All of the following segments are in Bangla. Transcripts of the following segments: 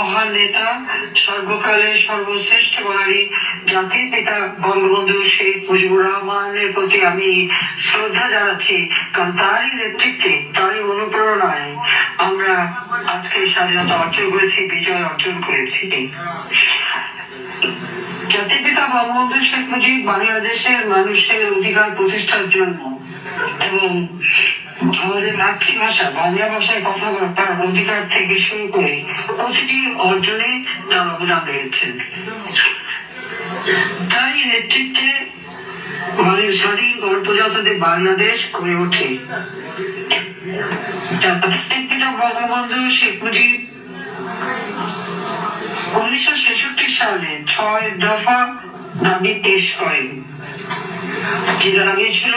মহান নেতা, সর্বকালের সর্বশ্রেষ্ঠ বাঙালি জাতির পিতা বঙ্গবন্ধু শেখ মুজিবুর রহমানের প্রতি আমি শ্রদ্ধা জানাচ্ছি, কারণ তারই নেতৃত্বে, তারই অনুপ্রেরণায় আমরা আজকে স্বাধীনতা অর্জন করেছি, বিজয় অর্জন করেছি। জাতির পিতা বঙ্গবন্ধু শেখ মুজিব বাংলাদেশের মানুষের অধিকার প্রতিষ্ঠার জন্য এবং আমাদের মাতৃভাষা বাংলা ভাষায় কথা বলার অধিকার থেকে শুরু করে প্রতিটি অর্জনে তার অবদান রয়েছেন। তাই নেতৃত্বে স্বাধীন গণপ্রজাতন্ত্রী বাংলাদেশ গড়ে ওঠে। জাতির পিতা বঙ্গবন্ধু শেখ মুজিব 1966 সালে 6 দফা দাবি পেশ করেন, যে দাবি ছিল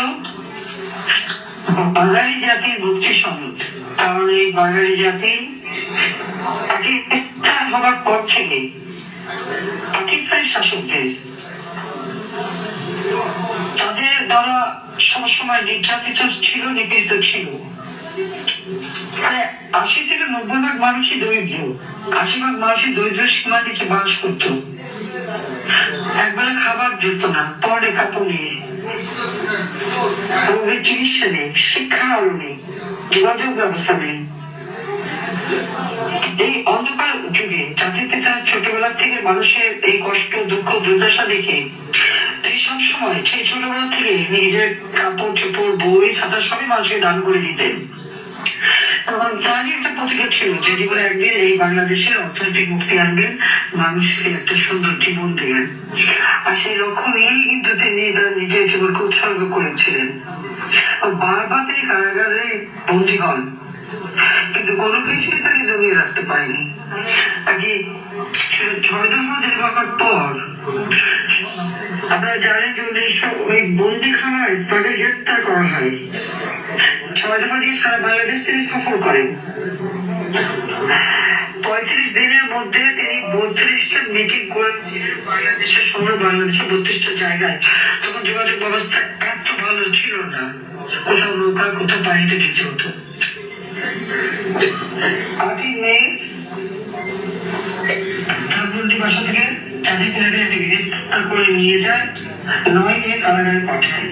বাঙালি জাতির মুক্তি সনদ। কারণ এই বাঙালি জাতি পাকিস্তান হবার পর থেকে পাকিস্তানি শাসকদের তাদের দ্বারা সবসময় নির্যাতিত ছিল, নিপীড়িত ছিল। 80 থেকে 90% মানুষই দরিদ্র, 80% মানুষই দরিদ্র সীমার নিচে বাস করত। একবেলা খাবার জুটত না, পরে কাপড় নেই, রোগের চিকিৎসা নেই, শিক্ষার আলো নেই, যোগাযোগ ব্যবস্থা নেই। এই অন্ধকার যুগে জাতির পিতা ছোটবেলা থেকে মানুষের এই কষ্ট, দুঃখ, দুর্দশা দেখে তিনি সবসময় সেই ছোটবেলা থেকে নিজের কাপড় চোপড়, বই, ছাতা সবই মানুষকে দান করে দিতেন। এবং তারই একটা প্রতিজ্ঞা ছিল যে জীবনে একদিন এই বাংলাদেশের অর্থনৈতিক মুক্তি আনবেন, মানুষকে একটা সুন্দর জীবন দেবেন। আর সেই লক্ষ্য নিয়েই কিন্তু তিনি তার নিজের জীবনকে উৎসর্গ করেছিলেন। বারবার তিনি কারাগারে বন্দী হন, কিন্তু কোনো কিছুই তাকে জমিয়ে রাখতে পারেনি। কাজে 6 দফা দেওয়ার পর আপনারা জানেন যে ওই বন্দিখানায় তাকে গ্রেপ্তার করা হয়। 6 দফা দিয়ে সারা বাংলাদেশ তিনি সফর করেন। 35 দিনের মধ্যে তিনি 32টা মিটিং করেছিলেন বাংলাদেশের শহর, বাংলাদেশের 32টা জায়গায়। তখন যোগাযোগ ব্যবস্থা এত ভালো ছিল না, কোথাও নৌকা, কোথাও পানিতে যেতে হতো। 8ই মে ধানমন্ডি বাসা থেকে জাতির পিতাকে গ্রেপ্তার করে নিয়ে যায়, 9 মে কারাগারে পাঠায়।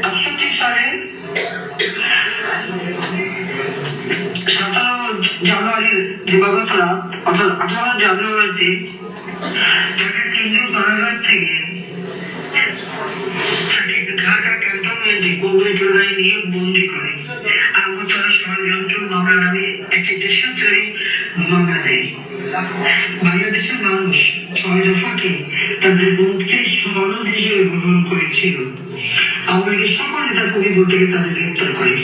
68 সালে 17 জানুয়ারির দিবাগত রাত, অর্থাৎ 18 জানুয়ারিতে তাকে কেন্দ্রীয় কারাগার থেকে ঢাকা ক্যান্টনমেন্টে কর্মী নিয়ে বন্দী করে আগরতলা ষড়যন্ত্র মামলা নামে একটি দেশান্তরী মামলা দেয়। বাংলাদেশের মানুষ 6 দফাকে তাদের মুক্তির সনদ হিসেবে গ্রহণ করেছিল। আওয়ামী লীগের সকল নেতা কর্মী বলতে তাদের গ্রেপ্তার করে।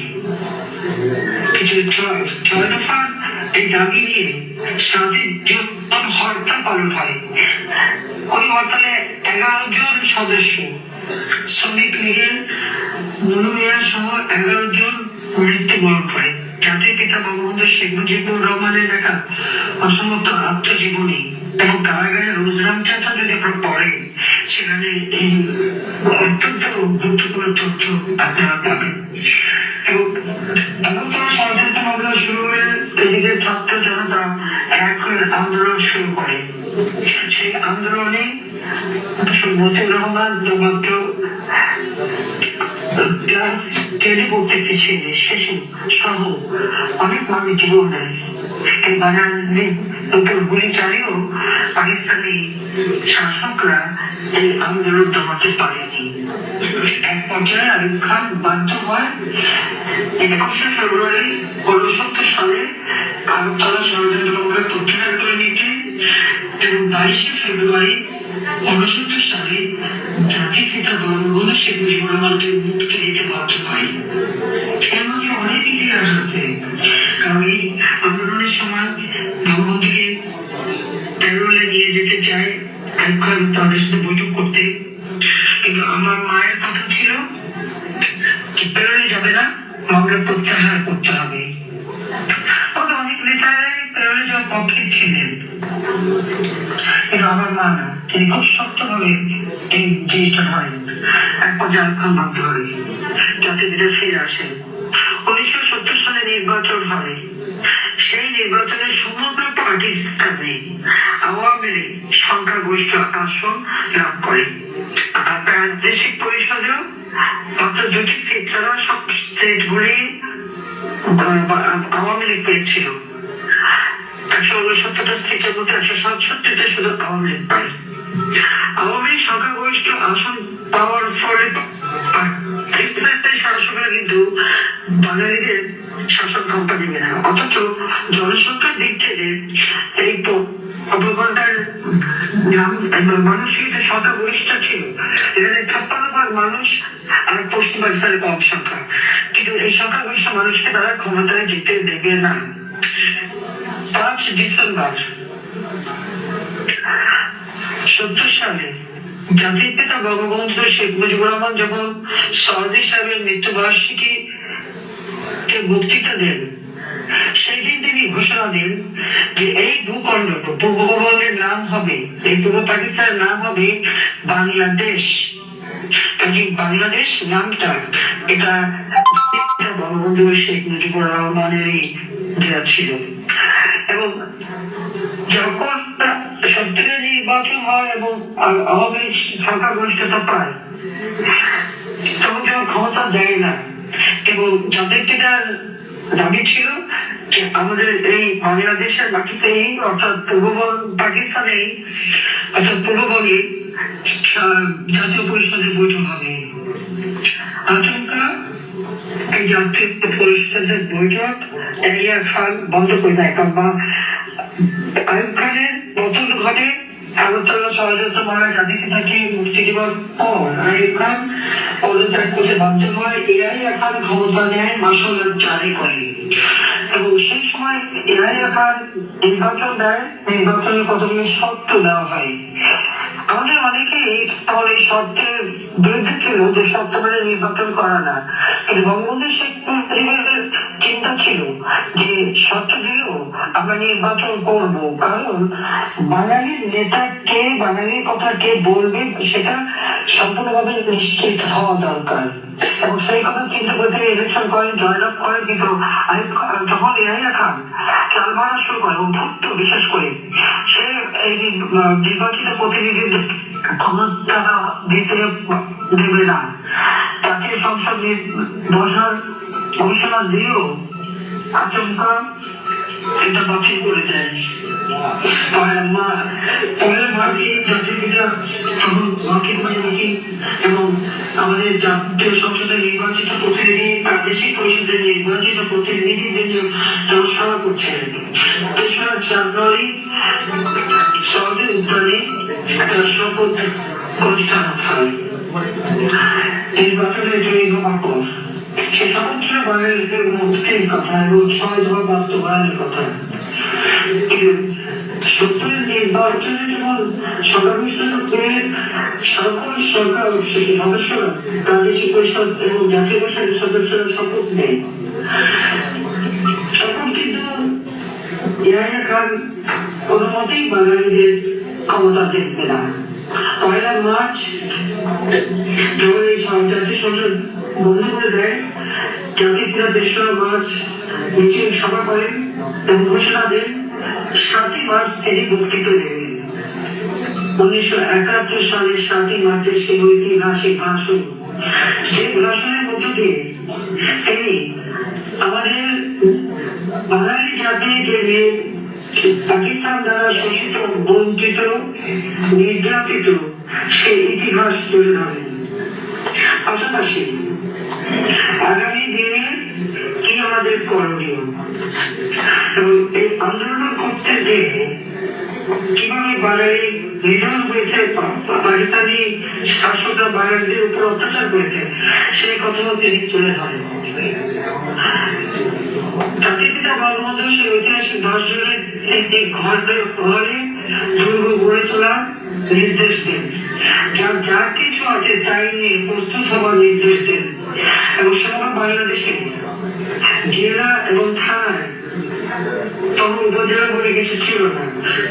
কিছু 6 দফার এই দাবি নিয়ে সারাদিন হরতাল পালন হয়। ওই হরতালে 11 জন সদস্য, শ্রমিক লীগের মনোমিয়া সহ 11 জন মৃত্যুবরণ করে। জাতির পিতা বঙ্গবন্ধু শেখ মুজিবুর রহমানের লেখা অসমাপ্ত আত্মজীবনী এবং কারাগারের রোজরামচাটা যদি আপনারা পড়েন, সেখানে এই অত্যন্ত গুরুত্বপূর্ণ তথ্য আপনারা পাবেন। এবং আগরতলা ষড়যন্ত্র মামলা শুরু হয়ে এদিকে ছাত্র জনতা এক হয়ে আন্দোলন শুরু করে। সেই আন্দোলনে মতিউর রহমান মাত্র ক্লাস 10-এ পড়তে ছিল, শিশু সহ অনেক মানুষ জীবন দেয়। এই বাঙালির উপর গুলি চালিয়েও পাকিস্তানি শাসকরা এই আন্দোলন দমাতে পারেনি। এক পর্যায়ে আইয়ুব খান বাধ্য হয় 21শে ফেব্রুয়ারি 1969 সালে আগরতলা ষড়যন্ত্র মামলা প্রত্যাহার করে নিতে এবং 22শে ফেব্রুয়ারি 1969 সালে জাতির পিতা বঙ্গবন্ধু শেখ মুজিবুর রহমানকে মুক্তি দিতে বাধ্য হয়। এর মধ্যে অনেক ইতিহাস আছে, কারণ এই আন্দোলনের সময় বঙ্গবন্ধুকে প্যারোলে নিয়ে যেতে চায় আইয়ুব খান তাদের সাথে বৈঠক করতে, কিন্তু আমার মায়ের কথা ছিল প্যারোলে যাবে না, মামলা প্রত্যাহার করতে হবে। অনেক নেতারাই প্যারোলে যাওয়ার পক্ষে ছিলেন, কিন্তু আমার মা না, তিনি খুব শক্তভাবে এই জিনিসটা ধরেন। এক পর্যায়ে আইয়ুব খান বাধ্য হয়, জাতির পিতা ফিরে আসেন। 1970 সালে নির্বাচন হয়। সেই নির্বাচন বিস্তার নেই। আওয়ামী লীগ সংখ্যাগরিষ্ঠ আসন লাভ করে। প্রাদেশিক পরিষদেও মাত্র 2টি সিট ছাড়া সব সিটগুলি আওয়ামী লীগ পেয়েছিল। 169টা সিটের মধ্যে 167টা শুধু আওয়ামী লীগ পায়। আওয়ামী লীগ সংখ্যাগরিষ্ঠ আসন পাওয়ার ফলে পাকিস্তানের শাসকরা কিন্তু বাঙালিদের শাসন ক্ষমতা দিবে না। অথচ জনসংখ্যার দিক থেকে এই অপবাদার মানুষ কিন্তু সংখ্যাগরিষ্ঠ ছিল। এখানে 56% মানুষ আর পশ্চিম পাকিস্তানের কম সংখ্যা, কিন্তু এই সংখ্যাগরিষ্ঠ মানুষকে তারা ক্ষমতায় যেতে দেবে না। 5 ডিসেম্বর 1970 সালে জাতির পিতা বঙ্গবন্ধু শেখ মুজিবুর রহমান যখন সরদি সাহেবের মৃত্যুবার্ষিকী বক্তৃতা দেন, সেই দিন তিনি ঘোষণা দেন যে এই ভূখণ্ড পূর্ববঙ্গের নাম হবে, এই পূর্ব পাকিস্তানের নাম হবে বাংলাদেশ। কাজে বাংলাদেশ নামটা এটা বঙ্গবন্ধু শেখ মুজিবুর রহমানেরই দেওয়া ছিল। এবং যখন 70 নির্বাচন হয় এবং আওয়ামী লীগ সংখ্যাগরিষ্ঠতা পায়, তখন যখন ক্ষমতা দেয় না এবং যাদের পিতার দাবি ছিল যে আমাদের এই বাংলাদেশের মাটিতেই অর্থাৎ পাকিস্তানেই অর্থাৎ পূর্ববঙ্গে জাতীয় পরিষদের বৈঠক হবে। আচমকা এই জাতীয় পরিষদের বৈঠক এরিয়া খান বন্ধ করে দেয়। কারণ আইয়ুব খানের পতন ঘটে আগরতলা ষড়যন্ত্র মারা জাতির পিতাকে মুক্তি দেওয়ার পর আইয়ুব খান পদত্যাগ করতে বাধ্য হয়। এরিয়া খান ক্ষমতা নেয়, মার্শাল ল জারি করে এবং সেই সময় এরিয়া খান নির্বাচন দেয়। নির্বাচনের কতগুলি শর্ত দেওয়া হয়। আমাদের অনেকেই তখন এই শর্তের বিরুদ্ধে ছিল যে শর্ত মানে নির্বাচন করা না, কিন্তু বঙ্গবন্ধু শেখ মুজিবের চিন্তা ছিল যে শর্ত দিলেও আমরা নির্বাচন করব, কারণ বাঙালির নেতা কে, বাঙালির কথা কে বলবে সেটা সম্পূর্ণভাবে নিশ্চিত হওয়া দরকার। এবং সেই কথা চিন্তা করে তিনি ইলেকশন করেন, জয়লাভ করেন। কিন্তু যখন এরিয়া খান চাল মারা শুরু করে এবং ভুক্ত বিশেষ করে সে এই নির্বাচিত প্রতিনিধিদের ক্ষমতা দিতে দেবে না, তাকে সংসদ বসার ঘোষণা দিয়েও আচমকা এটা বাতিল করে দেয়। এবং আমাদের জাতীয় সংসদের নির্বাচিত প্রতিনিধি প্রাদেশিক পরিষদের নির্বাচিত প্রতিনিধিদের জনসভা করছিলেন। 3রা জানুয়ারি শহরের উদ্যানে একটা শপথ অনুষ্ঠান হয় নির্বাচনের জন্য হওয়ার পর। সে শপথ ছিল বাঙালিদের মুক্তির কথা এবং 6 দফা বাস্তবায়নের কথা। সত্তরের নির্বাচনের যখন সংখ্যাগরিষ্ঠতা পেয়ে সকল সরকার সদস্যরা প্রাদেশিক পরিষদ এবং জাতীয় পরিষদের সদস্যরা শপথ নেয়, তখন কিন্তু এরিয়া খান কোনো মতেই বাঙালিদের ক্ষমতা দেখবে না। 1 মার্চ যখন এই জাতীয় সংসদ বন্ধ করে দেয়, জাতির পিতা 3রা মার্চ মিছিল সভা করেন এবং ঘোষণা দেন 7 মার্চ তিনি বক্তৃতা দেবেন। 1971 সালের 7 মার্চের সেই ঐতিহাসিক ভাষণ, যে ভাষণের মধ্য দিয়ে তিনি আমাদের বাঙালি জাতি যে পাকিস্তান দ্বারা শোষিত, বঞ্চিত, নির্যাতিত সেই ইতিহাস তুলে ধরেন। পাশাপাশি আগামী দিনে কি আমাদের করণীয় এবং এই আন্দোলন করতে যে কিভাবে বাঙালি নিধন হয়েছে, পাকিস্তানি শাসকরা বাঙালিদের উপর অত্যাচার করেছে, সেই কথা তিনি তুলে ধরেন। জাতির পিতা বঙ্গবন্ধু সেই ঐতিহাসিক 10 জনের একটি ঘরে দুর্গ গড়ে তোলার নির্দেশ দেন। যা কিছু আছে তাই নিয়ে প্রস্তুত হওয়ার নির্দেশ দেন এবং সমগ্র বাংলাদেশে জেলা এবং থানায়, তখন উপজেলা বলে কিছু ছিল না,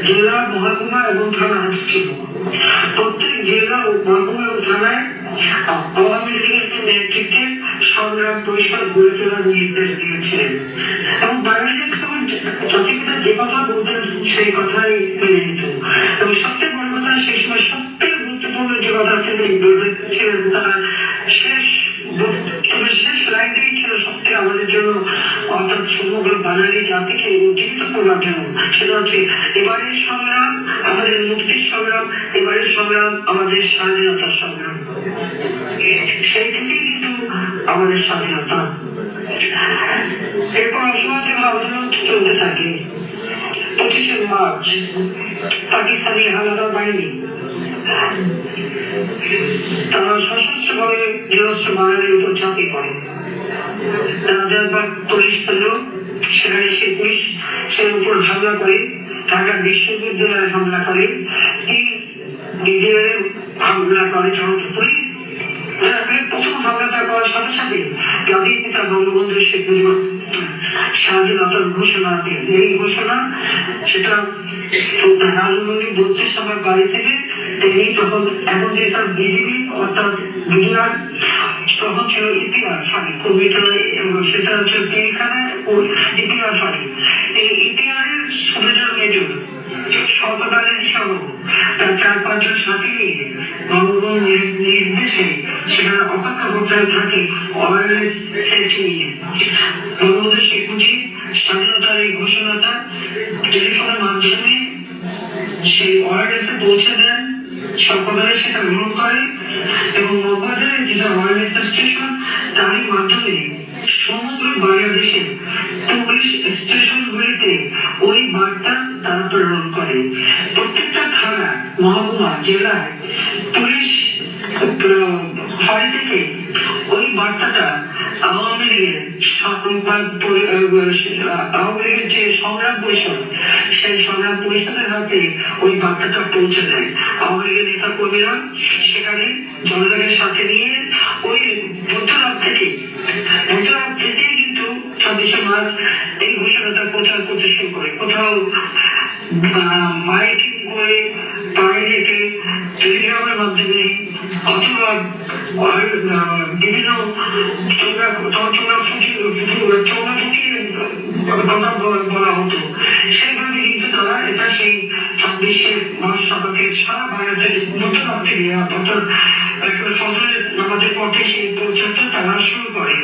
জেলা, মহকুমা এবং থানা ছিল। প্রত্যেক জেলা ও মহকুমা এবং থানায় আওয়ামী লীগের নেতৃত্বে সংগ্রাম পরিষদ গড়ে তোলার নির্দেশ দিয়েছিলেন। এবং বাংলাদেশের জাতির পিতা যে কথা বলতেন সেই কথাই মেনে নিত। এবং সবচেয়ে বড় কথা, সেই সময় সবচেয়ে গুরুত্বপূর্ণ যে কথা তিনি বলেছিলেন, তারা শেষ লাইনটাই ছিল সবচেয়ে আমাদের জন্য, অর্থাৎ সমগ্র বাঙালি জাতিকে উজ্জীবিত করবার জন্য। সেটা হচ্ছে এবারের সংগ্রাম আমাদের মুক্তির সংগ্রাম, এবারের সংগ্রাম আমাদের স্বাধীনতার সংগ্রাম। সেই থেকেই কিন্তু আমাদের স্বাধীনতা। এরপর অসহযোগ আন্দোলন চলতে থাকে। 25শে মার্চ পাকিস্তানি হানাদার বাহিনী তারা সশস্ত্রভাবে নিরস্ত্র বাঙালির উপর ঝাঁপিয়ে পড়ে। রাজারবাগ পুলিশ পেল, সেখানে সে পুলিশ সে উপর হামলা করে, ঢাকা বিশ্ববিদ্যালয়ে হামলা করে, হামলা করে জনপুরে। প্রথম হামলাটা করার সাথে সাথে জাতির পিতা বঙ্গবন্ধু শেখ মুজিবুর স্বাধীনতার ঘোষণা দেন। এই ঘোষণা সেটা রাজনৈতিক 32 নম্বর বাড়ি থেকে তিনি তখন, এখন যে তার বিজিবি অর্থাৎ বিডিআর, তখন ছিল ইতিহাস ফাঁড়ি কমিটারে, এবং সেটা হচ্ছে পিলখানা ও ইতিহাস ফাঁড়ি। এই ইতিহাসের সুবিধার মেজর সরকারের সহ তার 4-5 জন সাথী নিয়ে বঙ্গবন্ধুর নির্দেশে সেখানে অপেক্ষা করতে থাকে অ্যাওয়ারনেস সেট নিয়ে। বঙ্গবন্ধু শেখ মুজিব স্বাধীনতার এই ঘোষণাটা টেলিফোনের মাধ্যমে সেই অ্যাওয়ারনেসে পৌঁছে দেন, সকলে সেটা গ্রহণ করে, এবং মগবাজারের যেটা অ্যাওয়ারনেস স্টেশন, তারই মাধ্যমে সমগ্র বাংলাদেশের পুলিশ স্টেশনগুলিতে ওই বার্তা তারা প্রেরণ করে। প্রত্যেকটা থানা, মহকুমা, জেলায় পুলিশ ফাঁড়ি থেকে ওই বার্তাটা আওয়ামী লীগের যে সংগ্রাম পরিষদ, সেই সংগ্রাম পরিষদের হাতে ওই বার্তাটা পৌঁছে দেয়। আওয়ামী লীগের নেতা কর্মীরা সেখানে জনগণের সাথে নিয়ে ওই মধ্যরাত থেকে কিন্তু 26শে মার্চ এই ঘোষণাটা প্রচার করতে শুরু করে। কোথাও মাইকিং করে, পায়ে হেঁটে, টেলিগ্রামের মাধ্যমে, অথবা বিভিন্ন কথা বলা হতো। সেইভাবে কিন্তু তারা এটা সেই 26শে মার্চ সকালে সারা বাংলাদেশের মধ্যরাত থেকে, অর্থাৎ ফজরের নামাজের পর থেকে সেই প্রচারটা তারা শুরু করে।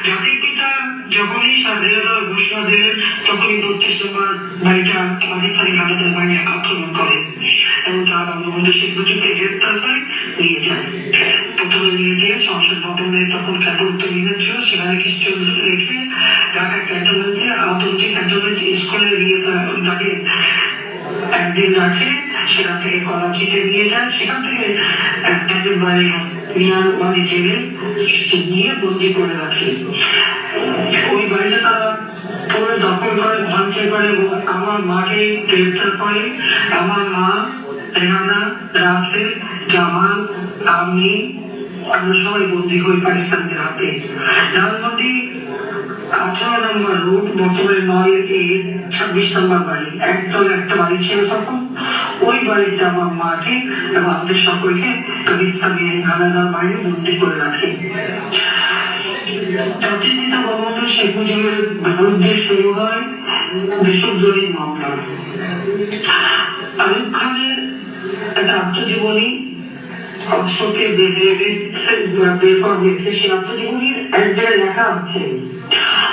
জাতির পিতা যখনই স্বাধীনতার ঘোষণা দিলেন, তখনই 32 নম্বর বাড়িটা পাকিস্তানি হানাদার বাহিনী আক্রমণ করে এবং তারা বঙ্গবন্ধু শেখ মুজিবকে গ্রেপ্তার করে নিয়ে যায়। প্রথমে নিয়ে যেয়ে সংসদ ভবনে, তখন ক্যান্টনমেন্ট মিছিল ছিল, সেখানে কিছু রেখে ঢাকা ক্যান্টনমেন্টে আহতজি ক্যান্টনমেন্ট স্কুলে নিয়ে তাকে একদিন রাখে। সেখান থেকে করাচিতে নিয়ে যায়, সেখান থেকে মিয়ানবাড়ি জেলে নিয়ে বন্দি করে রাখে। ওই বাড়িতে তারা পুরো দখল করে, ভাঙচুর করে এবং আমার মাকে গ্রেপ্তার করে। আমার মা, রেহানা, রাসেল, জামাল, আমরা সবাই বন্দী হই পাকিস্তানদের হাতে। ধানমন্ডি 18 নম্বর রুট, বর্তমানে 9A 26 নম্বর বাড়ি, একদল একটা বাড়ি ছিল তখন। ওই বাড়িতে আমার মাকে এবং আমাদের সকলকে পাকিস্তানি হানাদার বাহিনী বন্দী করে রাখে। জাতির পিতা বঙ্গবন্ধু শেখ মুজিবের বিরুদ্ধে শুরু হয় দেশদ্রোহী মামলা। আইয়ুব খানের একটা আত্মজীবনী অক্সফোর্ডে বের করা হয়েছে। সেই আত্মজীবনীর এক জায়গায় লেখা আছে,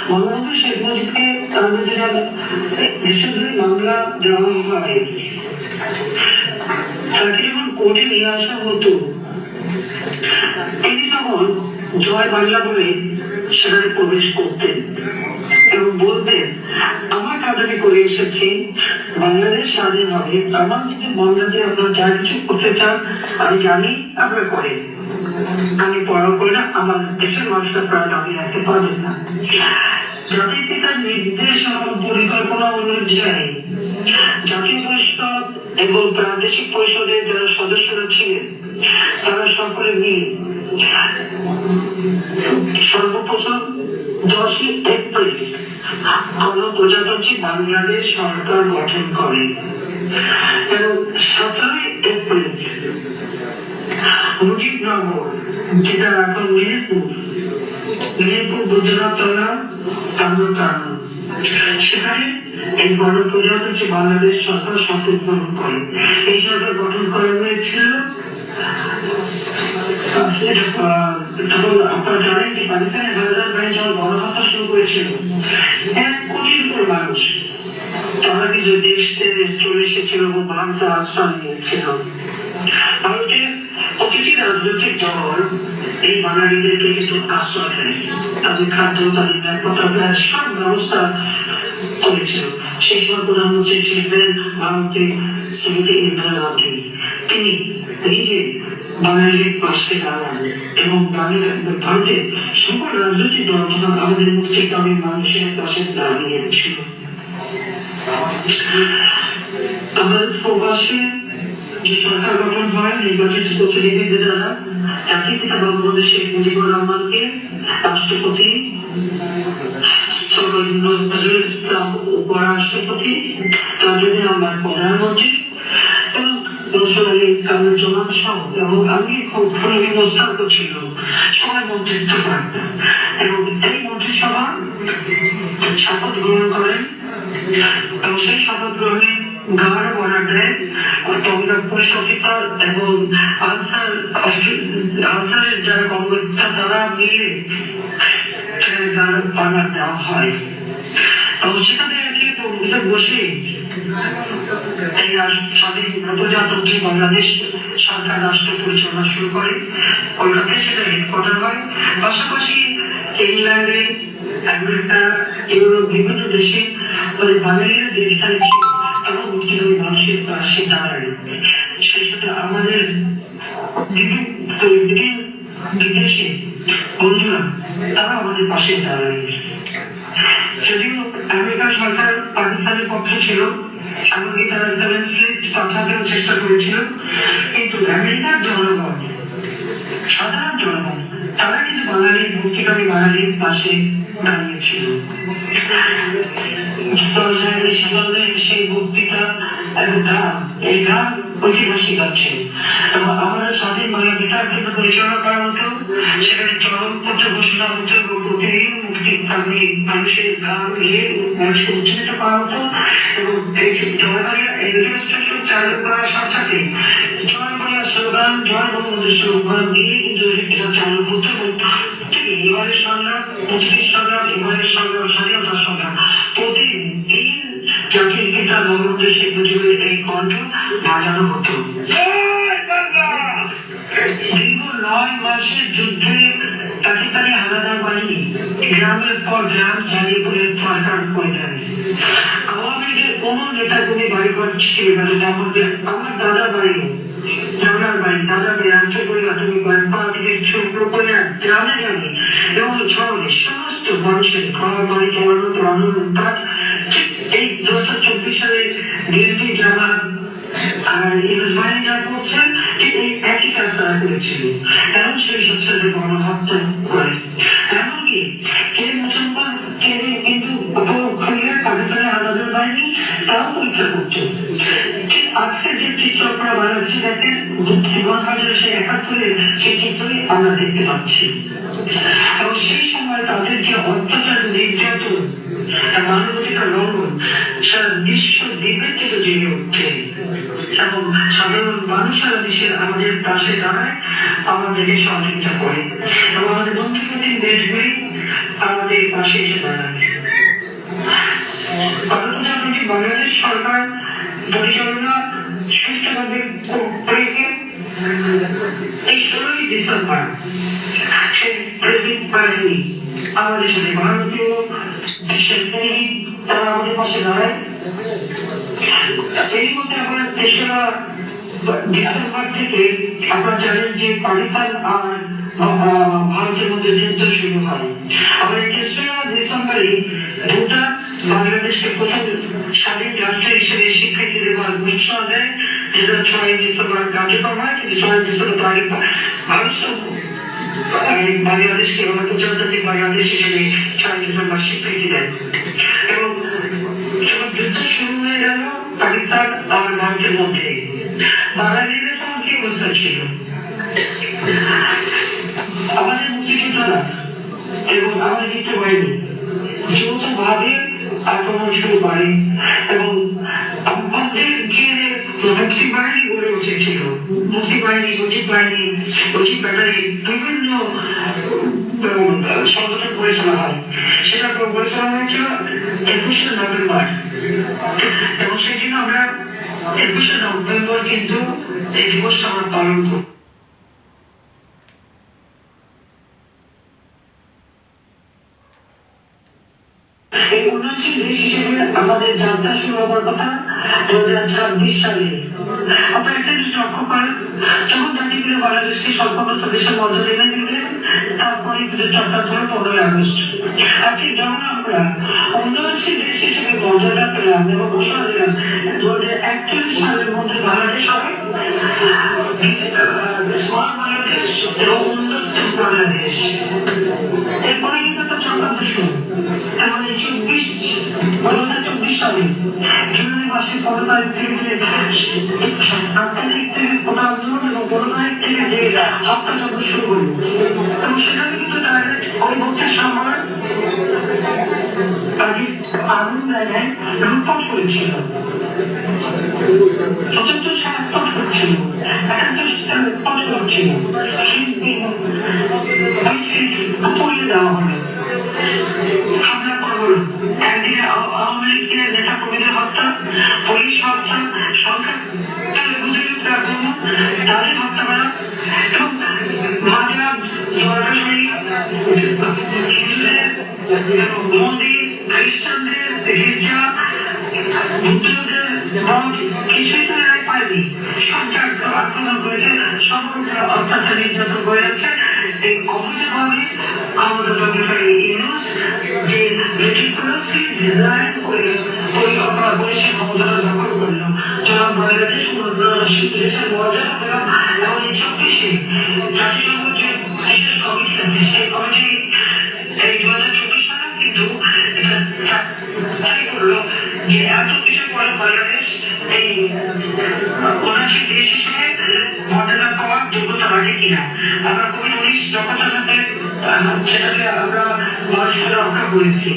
বঙ্গবন্ধু শেখ মুজিবকে দেশদ্রোহী মামলা দেওয়া হয়, তাকে যখন কোর্টে নিয়ে আসা হতো, তিনি তখন জয় বাংলা বলে সেখানে প্রবেশ করতেন এবং বলতেন, আমার কাজে করে এসেছি, বাংলাদেশ স্বাধীন হবে, আমার যদি বাংলাতে আপনারা যা কিছু করতে চান আমি জানি আপনারা করেন, আমি পড়াও করি না, আমার দেশের মানুষরা প্রায় দাবি রাখতে পারবেন না। জাতির পিতার নির্দেশ এবং পরিকল্পনা অনুযায়ী জাতীয় পরিষদ এবং প্রাদেশিক পরিষদের যারা সদস্যরা ছিলেন, তারা সকলে মিলে সর্বপ্রথম 10 এপ্রিল গণপ্রজাতন্ত্রী বাংলাদেশ সরকার গঠন করে এবং 17 এপ্রিল মুজিবনগর, যেটা এখন মেহেরপুর বৈদ্যনাথ তলা, সেখানে এই গণপ্রজাতন্ত্রী বাংলাদেশ সরকার শপথ গ্রহণ করে। এই সরকার গঠন করা হয়েছিল আপনারা জানেন যে পাকিস্তানের হানাদার বাহিনী যখন গণহত্যা শুরু করেছিল, 1 কোটির উপর মানুষ তারা কিন্তু দেশ ছেড়ে চলে এসেছিল এবং ভারতে আশ্রয় নিয়েছিল। ভারতের প্রতিটি রাজনৈতিক দল এই বাঙালিদেরকে কিন্তু আশ্রয় দেয়, তাদের খাদ্য, তাদের নিরাপত্তা, তাদের সব ব্যবস্থা করেছিল। সেই সময় প্রধানমন্ত্রী ছিলেন ভারতের শ্রীমতী ইন্দিরা গান্ধী। তিনি নিজে বাঙালির পাশে দাঁড়ান এবং ভারতের সকল রাজনৈতিক দল তখন আমাদের মুক্তিকামী মানুষের পাশে দাঁড়িয়েছিল। আমাদের প্রবাসে যে সরকার গঠন হয় নির্বাচিত প্রতিনিধিদের দ্বারা জাতির পিতা বঙ্গবন্ধু শেখ মুজিবুর রহমানকে রাষ্ট্রপতি, নজরুল ইসলাম উপরাষ্ট্রপতি, তাজউদ্দিন আহমদ প্রধানমন্ত্রী এবং নজরুল আলী কামরুজ্জামান সহ এবং আমি খুব প্রস্তাব ছিল সবাই মন্ত্রিত্ব পান এবং এই মন্ত্রিসভা শপথ গ্রহণ করেন এবং সেই শপথ গ্রহণে গাওয়ার অর্ডার দেন পুলিশ অফিসার এবং আনসারের যারা কর্মকর্তা তারা মিলে গাওয়ার অর্ডার দেওয়া হয় এবং সেখানে বসে এই স্বাধীন প্রজাতন্ত্রী বাংলাদেশ সরকার রাষ্ট্র পরিচালনা শুরু করে। কলকাতায় সেটা হেডকোয়ার্টার হয়। পাশাপাশি ইংল্যান্ডে, আমেরিকা, ইউরোপ বিভিন্ন দেশে বাঙালিরা যে স্থানে ছিল এবং মুক্তিকামী মানুষের পাশে দাঁড়ায়। সেই সাথে আমাদের বিদেশে বন্ধুরা তারা আমাদের পাশে দাঁড়ায়। যদিও আমেরিকা সরকার পাকিস্তানের পক্ষে ছিল, এমনকি তারা 7 ফ্লিট পাঠাতেও চেষ্টা করেছিল, কিন্তু আমেরিকার জনগণ, সাধারণ জনগণ তারা কিন্তু বাঙালির মুক্তিকামী বাঙালির পাশে দাঁড়িয়েছিল। সেই বক্তৃতা এবং গান, এই গান ঐতিহাসিক গান ছিল এবং আমাদের স্বাধীন বাংলা বেতার কেন্দ্র পরিচালনা করা হতো। সেখানে চরমপত্র ঘোষণা হতো এবং প্রতিদিন মুক্তিকামী মানুষের গান গিয়ে মানুষকে উজ্জীবিত করা হতো এবং এই জয়বাংলা এই রেডিও স্টেশন চালু করার সাথে সাথে জয় বাংলা স্লোগান, জয় বঙ্গবন্ধু স্লোগান দিয়ে কিন্তু এটা চালু হতো এবং এবারের সংগ্রাম, মুক্তির সংগ্রাম, এবারের সংগ্রাম, স্বাধীনতার সংগ্রাম, প্রতিদিন জাতির পিতা বঙ্গবন্ধু শেখ মুজিবের এই কণ্ঠ বাজানো হতো। দীর্ঘ 9 মাসের যুদ্ধে পাকিস্তানি হানাদার বাহিনী গ্রামের পর গ্রাম জ্বালিয়ে পুড়ে সরকার করে দেয়। আওয়ামী লীগের কোন নেতা কর্মী বাড়ি ঘর ছিল না, তার মধ্যে আমার দাদার বাড়িও, দাদার বাড়ি, দাদার বাড়ি আঞ্চলিক প্রাথমিক পা থেকে শুরু করে গ্রামে গ্রামে এবং শহরে সমস্ত মানুষের ঘর বাড়ি চালানো আনন্দ। এই 2024 সালে দিল্লি জামাত আর বাহিনী যা করছেন ঠিক এই একই কাজ তারা করেছিল এবং সেই সাথে গণহত্যা করে। এমনকি কে মুসলমান কে কিন্তু পাকিস্তানের হানাদার বাহিনী তাও পরীক্ষা করত। ঠিক আজকে যে চিত্র আপনারা বাংলাদেশে দেখেন, 1971 সেই চিত্রই আমরা দেখতে পাচ্ছি এবং সেই সময় তাদের যে অত্যাচার, নির্যাতন, মানবাধিকার লঙ্ঘন সারা বিশ্ব বিবেচিত জেগে উঠছে এবং সাধারণ মানুষেরা দেশের আমাদের পাশে দাঁড়ায়, আমাদেরকে সহযোগিতা করে এবং আমাদের বন্ধুপ্রতিম দেশগুলি আমাদের পাশে এসে দাঁড়ায়। গণপ্রজাতন্ত্রী বাংলাদেশ সরকার পরিচালনা সুষ্ঠুভাবে রেখে এই 16ই ডিসেম্বর সেই প্রেসিডেন্ট বাহিনী আমাদের সাথে ভারতীয় দেশের তারা আমাদের পাশে দাঁড়ায়। এর মধ্যে আমরা 3রা ডিসেম্বর থেকে আপনারা জানেন যে পাকিস্তান আর ভারতের মধ্যে যুদ্ধ শুরু হয়। আমরা 3রা ডিসেম্বরে ভুটান বাংলাদেশকে প্রথম স্বাধীন রাষ্ট্র হিসেবে স্বীকৃতি দেওয়ার ঘোষণা দেয়, যেটা 6 ডিসেম্বর কার্যক্রম হয়। কিন্তু 6 ডিসেম্বর ভারত বাংলাদেশকে গণপ্রজাতন্ত্রী বাংলাদেশ হিসেবে 6 ডিসেম্বর স্বীকৃতি দেয় এবং যখন যুদ্ধ শুরু হয়ে গেল পাকিস্তান আর ভারতের মধ্যে, বাঙালিদের তখন কি অবস্থা ছিল? আমাদের মুক্তিযোদ্ধারা এবং আমাদের মিত্র বাহিনী যৌথভাবে আক্রমণ শুরু করে এবং আমাদের যে মুক্তি বাহিনী গড়ে উঠেছিল, মুক্তি বাহিনী, মুজিব বাহিনী, মুজিব ব্যাটারি, বিভিন্ন সংগঠন গড়ে তোলা হয়। সেটা গড়ে তোলা হয়েছিল 21শে নভেম্বর এবং সেই জন্য আমরা 21শে নভেম্বর কিন্তু এই দিবসটা আমরা পালন করি। এই উন্নয়নশীল দেশ হিসেবে আমাদের যাত্রা শুরু হবার কথা 2026 সালে। আপনারা একটা জিনিস লক্ষ্য করেন, যখন জাতিগুলো বাংলাদেশকে সর্বোন্নত দেশের মধ্যে টেনে দিলেন, তারপরে কিন্তু চট্টগ্রাম ধরে 15ই আগস্ট। আর ঠিক যেমন আমরা উন্নয়নশীল দেশ হিসেবে মর্যাদা পেলাম এবং ঘোষণা দিলাম 2041 সালের মধ্যে বাংলাদেশ হবে স্মার্ট বাংলাদেশ এবং উন্নত বাংলাদেশ। এরপরে কিন্তু একটা চট্টগ্রাম শুরু। আমাদের 2024 সালে জুলাই মাসের 15 তারিখ থেকে 7 তারিখ থেকে কোটা আন্দোলন এবং 15 তারিখ থেকে যে হত্যাযজ্ঞ শুরু হল এবং সেখানে কিন্তু তাদের ওই মুক্তির সময় আগুন জায়গায় লুটপাট করেছিল, 75 সাল লুটপাট করেছিল, 71 সাল লুটপাট করেছিল, পুড়িয়ে দেওয়া হলো, হামলা করল। একদিকে আওয়ামী লীগের নেতা কর্মীদের হত্যা, পুলিশ হত্যা, সরকার আক্রমণ, তাদের হত্যা করা এবং মাজার, জলাশয়, হিন্দুদের মন্দির, খ্রিস্টানদের গির্জা, বুদ্ধদের মঠ কিছুই তো এরাই পায়নি। সব জায়গায় আক্রমণ করেছে, সমগ্র অত্যাচার নির্যাতন করে যাচ্ছে। এই অবৈধভাবে আমাদের ইউনুস যে মেটিকুলাসলি ডিজাইন করে পরিকল্পনা করে সে ক্ষমতাটা দখল করলো, জনাব বাংলাদেশ দেশের মর্যাদা পেল এবং এই 24-এ জাতিসংঘ যে বিশেষ কমিটি আছে সেই কমিটি এই 2024 সালে কিন্তু এটা চাই করলো যে এত কিছু পরে বাংলাদেশ এই উন্নয়নশীল দেশ হিসেবে মর্যাদা পাওয়ার যোগ্যতা রাখে কিনা। আমরা কোভিড-19 যথাযথ সেটাকে আমরা মানুষকে রক্ষা করেছি,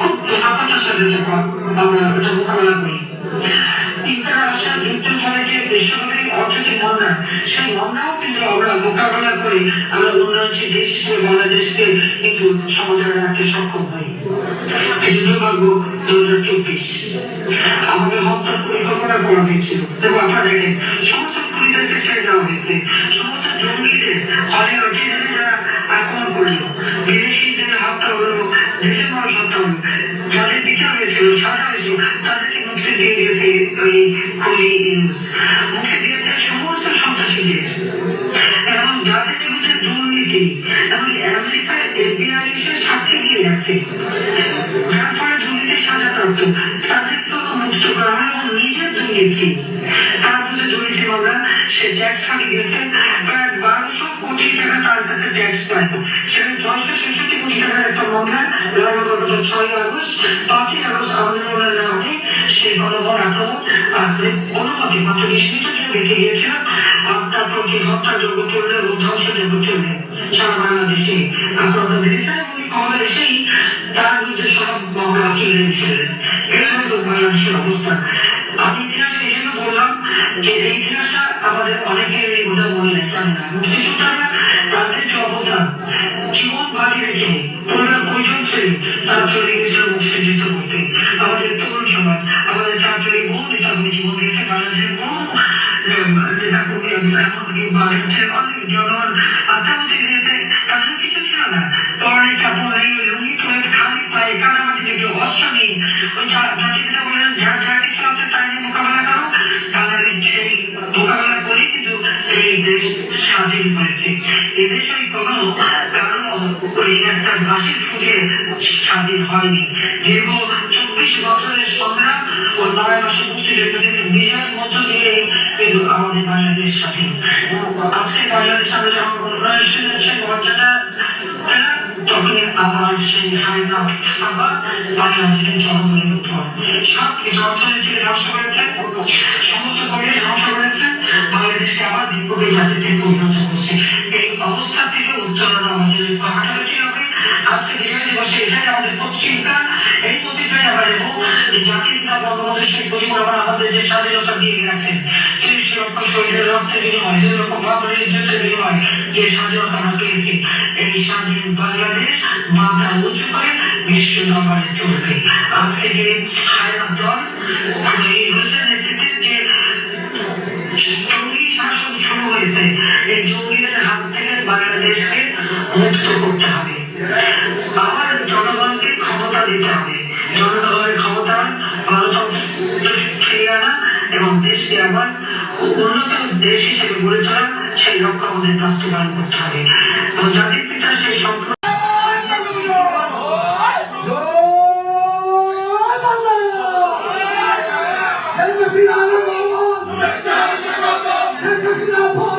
খুব সফলতার সাথে আমরা এটা মোকাবেলা করি। ইন্টারন্যাশনাল যুদ্ধের ফলে যে বিশ্বব্যাপী অর্থনৈতিক বন্যা, সেই বন্যাও কিন্তু আমরা মোকাবেলা করে আমরা উন্নয়নশীল দেশ হিসেবে বাংলাদেশকে কিন্তু সমাধানে রাখতে সক্ষম হই। এই দুর্ভাগ্য 2024 আমাদের হত্যার পরিকল্পনা করা হয়েছিল এবং আপনারা দেখেন সমস্ত পুলিশদেরকে ছেড়ে দেওয়া হয়েছে, সমস্ত জঙ্গিদের হলে অর্জিনে যারা আক্রমণ করলো, বিদেশিদের হত্যা হলো, দেশের মানুষ হত্যা হলো, যাদের বিচার হয়েছিল, সাজা হয়েছিল, তাদেরকে মুক্তি দিয়ে দিয়েছে ওই খুলি ইউনুস, মুক্তি দিয়েছে সমস্ত সন্ত্রাসীদের এবং যাদের বিরুদ্ধে দুর্নীতি এবং আমেরিকার FBI এসে সাক্ষী দিয়ে যাচ্ছে, যার ফলে দুর্নীতির সাজাপ্রাপ্ত তাদেরকেও মুক্ত করা হয় এবং নিজের দুর্নীতি তার বিরুদ্ধে দুর্নীতি মামলা সে ট্যাক্স ফাঁকি দিয়েছে, প্রায় 1200 কোটি টাকা তার কাছে ট্যাক্স পায়, সেখানে 666 কোটি টাকার একটা মামলা গত 6ই আগস্ট 5ই আগস্ট আন্দোলনের নামে সেই গণভোট আক্রমণ অনুমতি মাত্র 20 মিনিটের জন্য বেঁচে গিয়েছিল। তারপর যে হত্যাযজ্ঞ চললে এবং ধ্বংসযজ্ঞ চললে সারা বাংলাদেশে আপনারা দেখেছেন উনি ক্ষমতা এসেই তার বিরুদ্ধে সব মামলা তুলে দিয়েছিলেন। এই হলো বাংলাদেশের অবস্থা। আমি ইতিহাস এই জন্য বললাম যে এই ইতিহাসটা আমাদের অনেকের এই বোধহয় মনে নেই, জানি না। মুক্তিযোদ্ধারা তাদের যে অবদান জীবন বাজি রেখে পরিবার পরিজন ছেড়ে তারা চলে গেছিল মুক্তিযুদ্ধ করতে। আমাদের তরুণ সমাজ, আমাদের চারজনে বহু নেতাকর্মী জীবন দিয়েছে, বাংলাদেশের বহু নেতাকর্মী এমনকি বাংলাদেশের অনেক জনগণ আত্মাহুতি দিয়েছে, তাদের কিছু ছিল না, পরনে কাপড় নেই, লুঙ্গি পরে খালি পায়ে কাদামাটি থেকে অস্ত্র নেই, ওই জাতিপিতা বললেন যার যা কিছু আছে তাই নিয়ে মোকাবেলা করো, বাংলাদেশ সেই মোকাবেলা করে কিন্তু এই দেশ স্বাধীন হয়েছে। এদেশ ওই কোনো কারণ ওই একটা বাসির ফুটে স্বাধীন হয়নি। দীর্ঘ 24 বছরের সংগ্রাম ও 9 মাসের মুক্তিযুদ্ধের বিজয়ের মধ্য দিয়ে কিন্তু আমাদের বাংলাদেশ স্বাধীন। আজকে বাংলাদেশ আমরা যখন উন্নয়নশীল মর্যাদা তখনই আমার সেই হায়না আবার বাংলাদেশের জনগণের সব কিছু অর্থনীতিকে ধ্বংস করেছে, সমস্ত পরিবেশ ধ্বংস করেছে, বাংলাদেশকে আবার বিপ্লবী জাতিতে পরিণত করছে। এই অবস্থা থেকে উত্তরণ আমাদের হাঁটাহাঁটি হবে। আজকে বিজয় দিবসে এটাই আমাদের প্রতিজ্ঞা, এই নেব যে জাতির পিতা বঙ্গবন্ধু শেখ মুজিবুর রহমান আমাদের যে স্বাধীনতা দিয়ে গেছেন, ৩০ লক্ষ শহীদের রক্তের বিনিময়ে, 2 লক্ষ বাঙালির যুদ্ধের বিনিময়ে যে স্বাধীনতা আমরা পেয়েছি, এই স্বাধীন বাংলাদেশ মাথা উঁচু করে বিশ্ব দরবারে চলবে। আজকে যে হায়নার দল এই রুশের নেতৃত্বে যে জঙ্গি শাসন শুরু হয়েছে, এই জঙ্গিদের হাত থেকে বাংলাদেশকে মুক্ত করতে হবে। আবার জনগণকে ক্ষমতা দিতে হবে, জনগণের ক্ষমতা, গণতন্ত্র ফিরিয়ে আনা এবং দেশকে আবার উন্নত দেশ হিসেবে গড়ে তোলা, সেই লক্ষ্য আমাদের বাস্তবায়ন করতে হবে। এবং জাতির পিতা সেই সম্পর্ক Let's go.